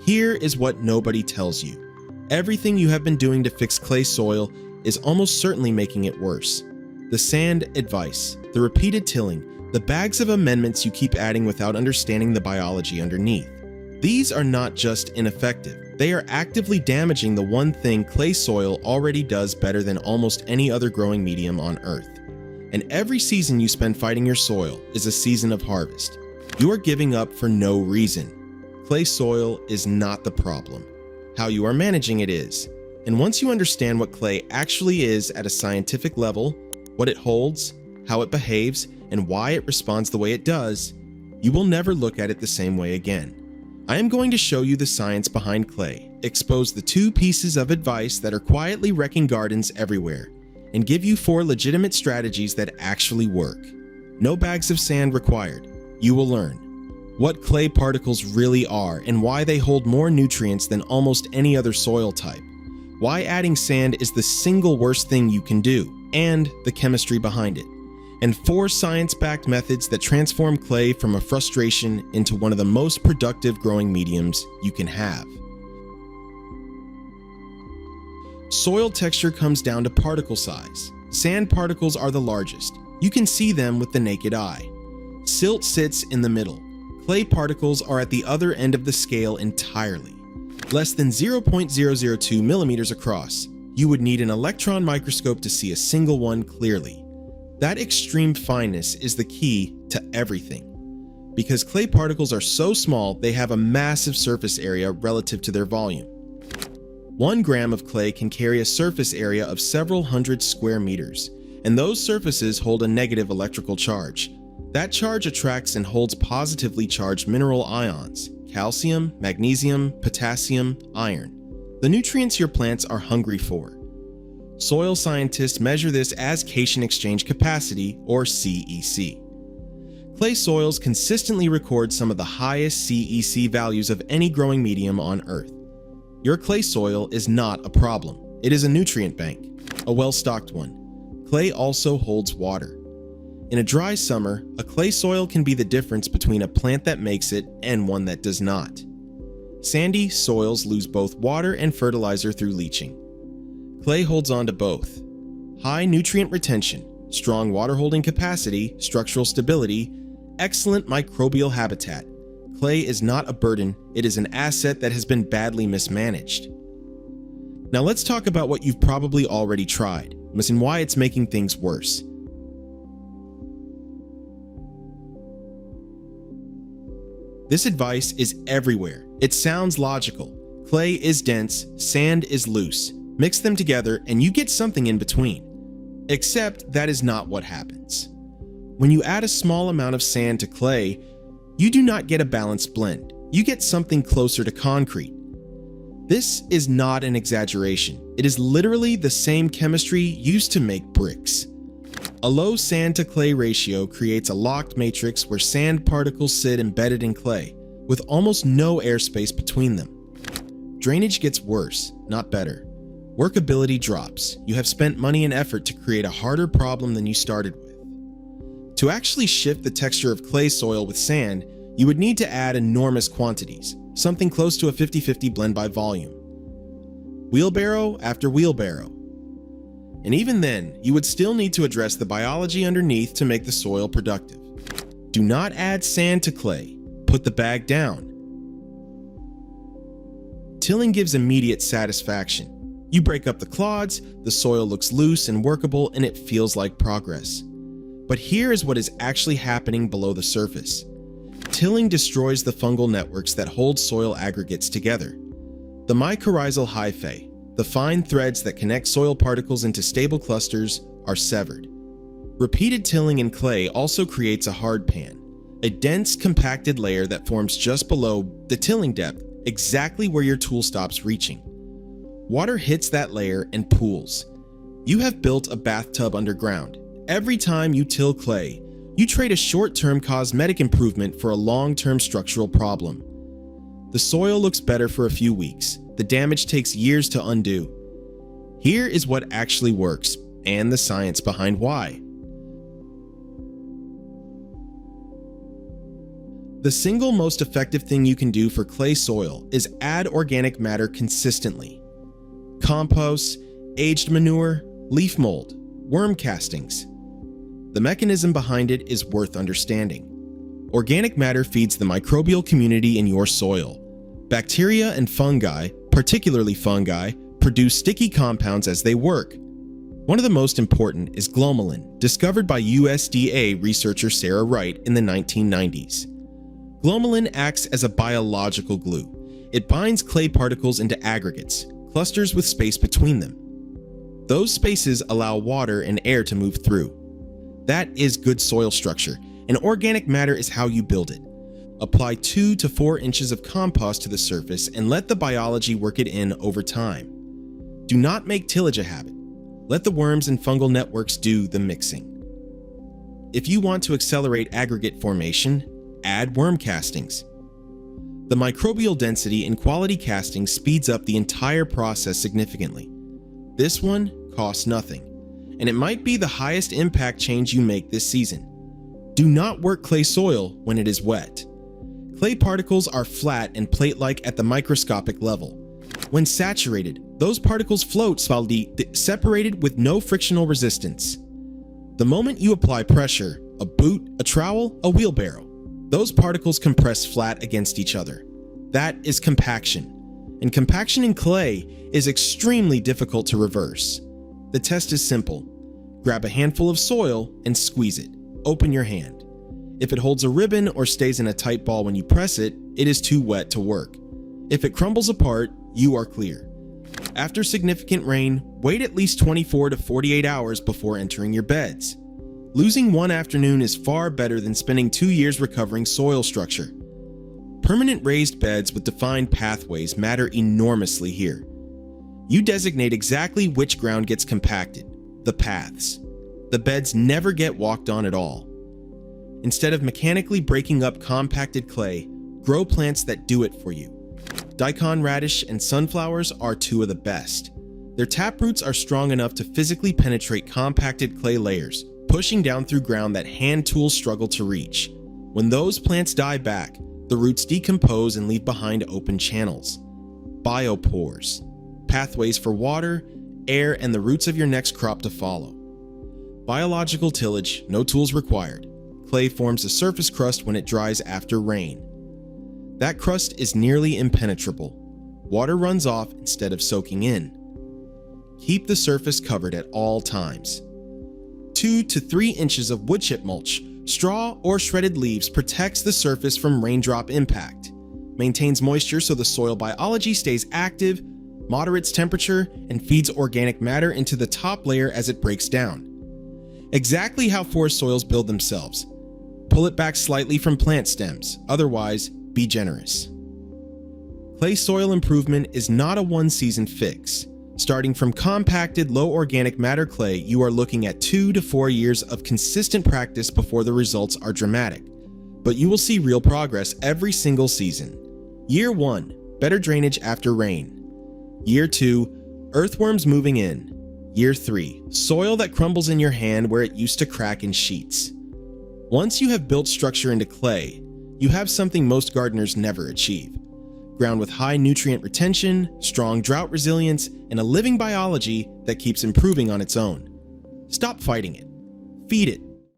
Here is what nobody tells you. Everything you have been doing to fix clay soil is almost certainly making it worse. The sand advice, the repeated tilling, the bags of amendments you keep adding without understanding the biology underneath. These are not just ineffective, they are actively damaging the one thing clay soil already does better than almost any other growing medium on Earth. And every season you spend fighting your soil is a season of harvest. You are giving up for no reason. Clay soil is not the problem. How you are managing it is. And once you understand what clay actually is at a scientific level, what it holds, how it behaves, and why it responds the way it does, you will never look at it the same way again. I am going to show you the science behind clay, expose the 2 pieces of advice that are quietly wrecking gardens everywhere, and give you 4 legitimate strategies that actually work. No bags of sand required. You will learn what clay particles really are and why they hold more nutrients than almost any other soil type, why adding sand is the single worst thing you can do, and the chemistry behind it, and 4 science-backed methods that transform clay from a frustration into one of the most productive growing mediums you can have. Soil texture comes down to particle size. Sand particles are the largest. You can see them with the naked eye. Silt sits in the middle. Clay particles are at the other end of the scale entirely. Less than 0.002 millimeters across. You would need an electron microscope to see a single one clearly. That extreme fineness is the key to everything. Because clay particles are so small, they have a massive surface area relative to their volume. 1 gram of clay can carry a surface area of several hundred square meters, and those surfaces hold a negative electrical charge. That charge attracts and holds positively charged mineral ions, calcium, magnesium, potassium, iron, the nutrients your plants are hungry for. Soil scientists measure this as cation exchange capacity, or CEC. Clay soils consistently record some of the highest CEC values of any growing medium on Earth. Your clay soil is not a problem. It is a nutrient bank, a well-stocked one. Clay also holds water. In a dry summer, a clay soil can be the difference between a plant that makes it and one that does not. Sandy soils lose both water and fertilizer through leaching. Clay holds on to both. High nutrient retention, strong water-holding capacity, structural stability, excellent microbial habitat. Clay is not a burden, it is an asset that has been badly mismanaged. Now let's talk about what you've probably already tried, and why it's making things worse. This advice is everywhere. It sounds logical. Clay is dense, sand is loose. Mix them together and you get something in between. Except that is not what happens. When you add a small amount of sand to clay, you do not get a balanced blend. You get something closer to concrete. This is not an exaggeration. It is literally the same chemistry used to make bricks. A low sand to clay ratio creates a locked matrix where sand particles sit embedded in clay, with almost no airspace between them. Drainage gets worse, not better. Workability drops. You have spent money and effort to create a harder problem than you started with. To actually shift the texture of clay soil with sand, you would need to add enormous quantities, something close to a 50-50 blend by volume. Wheelbarrow after wheelbarrow. And even then, you would still need to address the biology underneath to make the soil productive. Do not add sand to clay. Put the bag down. Tilling gives immediate satisfaction. You break up the clods, the soil looks loose and workable, and it feels like progress. But here is what is actually happening below the surface. Tilling destroys the fungal networks that hold soil aggregates together. The mycorrhizal hyphae, the fine threads that connect soil particles into stable clusters, are severed. Repeated tilling in clay also creates a hard pan, a dense, compacted layer that forms just below the tilling depth, exactly where your tool stops reaching. Water hits that layer and pools. You have built a bathtub underground. Every time you till clay, you trade a short-term cosmetic improvement for a long-term structural problem. The soil looks better for a few weeks. The damage takes years to undo. Here is what actually works, and the science behind why. The single most effective thing you can do for clay soil is add organic matter consistently. Compost, aged manure, leaf mold, worm castings. The mechanism behind it is worth understanding. Organic matter feeds the microbial community in your soil. Bacteria and fungi, particularly fungi, produce sticky compounds as they work. One of the most important is glomalin, discovered by USDA researcher Sarah Wright in the 1990s. Glomalin acts as a biological glue. It binds clay particles into aggregates, clusters with space between them. Those spaces allow water and air to move through. That is good soil structure, and organic matter is how you build it. Apply 2 to 4 inches of compost to the surface and let the biology work it in over time. Do not make tillage a habit. Let the worms and fungal networks do the mixing. If you want to accelerate aggregate formation, add worm castings. The microbial density in quality castings speeds up the entire process significantly. This one costs nothing, and it might be the highest impact change you make this season. Do not work clay soil when it is wet. Clay particles are flat and plate-like at the microscopic level. When saturated, those particles float solidly, separated with no frictional resistance. The moment you apply pressure, a boot, a trowel, a wheelbarrow, those particles compress flat against each other. That is compaction. And compaction in clay is extremely difficult to reverse. The test is simple. Grab a handful of soil and squeeze it. Open your hand. If it holds a ribbon or stays in a tight ball when you press it, it is too wet to work. If it crumbles apart, you are clear. After significant rain, wait at least 24 to 48 hours before entering your beds. Losing one afternoon is far better than spending 2 years recovering soil structure. Permanent raised beds with defined pathways matter enormously here. You designate exactly which ground gets compacted, the paths. The beds never get walked on at all. Instead of mechanically breaking up compacted clay, grow plants that do it for you. Daikon radish and sunflowers are 2 of the best. Their taproots are strong enough to physically penetrate compacted clay layers, pushing down through ground that hand tools struggle to reach. When those plants die back, the roots decompose and leave behind open channels. Biopores, pathways for water, air, and the roots of your next crop to follow. Biological tillage, no tools required. Clay forms a surface crust when it dries after rain. That crust is nearly impenetrable. Water runs off instead of soaking in. Keep the surface covered at all times. 2 to 3 inches of wood chip mulch, straw, or shredded leaves protects the surface from raindrop impact, maintains moisture so the soil biology stays active, moderates temperature, and feeds organic matter into the top layer as it breaks down. Exactly how forest soils build themselves. Pull it back slightly from plant stems, otherwise, be generous. Clay soil improvement is not a one-season fix. Starting from compacted, low organic matter clay, you are looking at 2 to 4 years of consistent practice before the results are dramatic. But you will see real progress every single season. Year 1, better drainage after rain. Year 2, earthworms moving in. Year 3, soil that crumbles in your hand where it used to crack in sheets. Once you have built structure into clay, you have something most gardeners never achieve. Ground with high nutrient retention, strong drought resilience, and a living biology that keeps improving on its own. Stop fighting it. Feed it.